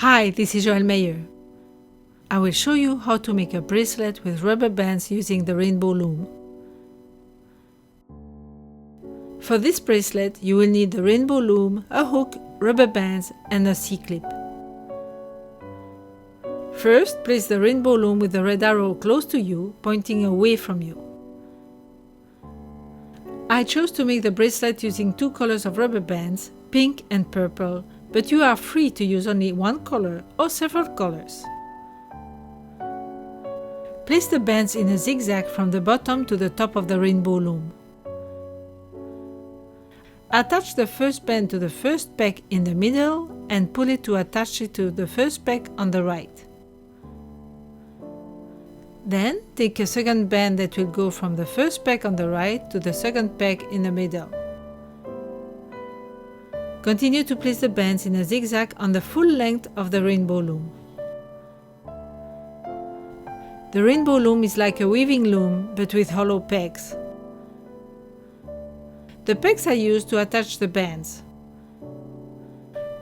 Hi, this is Joël Meyer. I will show you how to make a bracelet with rubber bands using the Rainbow Loom. For this bracelet, you will need the Rainbow Loom, a hook, rubber bands, and a C-clip. First, place the Rainbow Loom with the red arrow close to you, pointing away from you. I chose to make the bracelet using two colors of rubber bands, pink and purple, but you are free to use only one color or several colors. Place the bands in a zigzag from the bottom to the top of the Rainbow Loom. Attach the first band to the first peg in the middle and pull it to attach it to the first peg on the right. Then take a second band that will go from the first peg on the right to the second peg in the middle. Continue to place the bands in a zigzag on the full length of the Rainbow Loom. The Rainbow Loom is like a weaving loom but with hollow pegs. The pegs are used to attach the bands.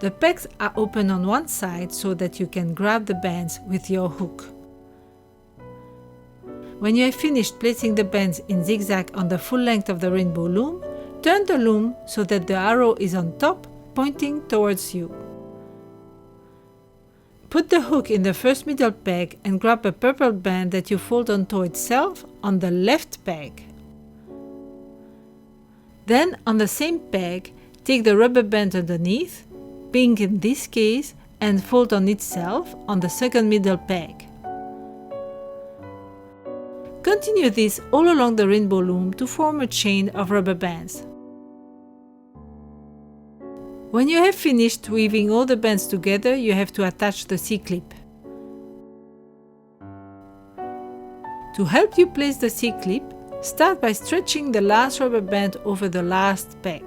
The pegs are open on one side so that you can grab the bands with your hook. When you have finished placing the bands in zigzag on the full length of the Rainbow Loom, turn the loom so that the arrow is on top, pointing towards you. Put the hook in the first middle peg and grab a purple band that you fold onto itself on the left peg. Then, on the same peg, take the rubber band underneath, pink in this case, and fold on itself on the second middle peg. Continue this all along the Rainbow Loom to form a chain of rubber bands. When you have finished weaving all the bands together, you have to attach the C-clip. To help you place the C-clip, start by stretching the last rubber band over the last peg.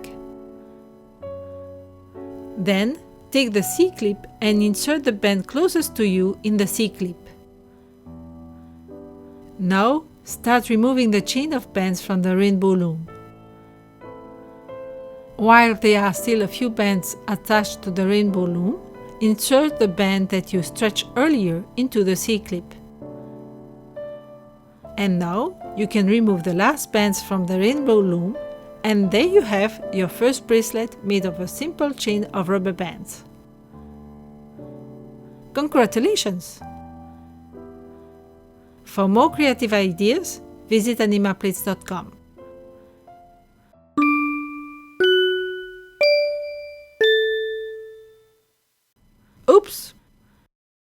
Then, take the C-clip and insert the band closest to you in the C-clip. Now, start removing the chain of bands from the Rainbow Loom. While there are still a few bands attached to the Rainbow Loom, insert the band that you stretched earlier into the C-clip. And now, you can remove the last bands from the Rainbow Loom, and there you have your first bracelet made of a simple chain of rubber bands. Congratulations! For more creative ideas, visit animaplates.com. Oops!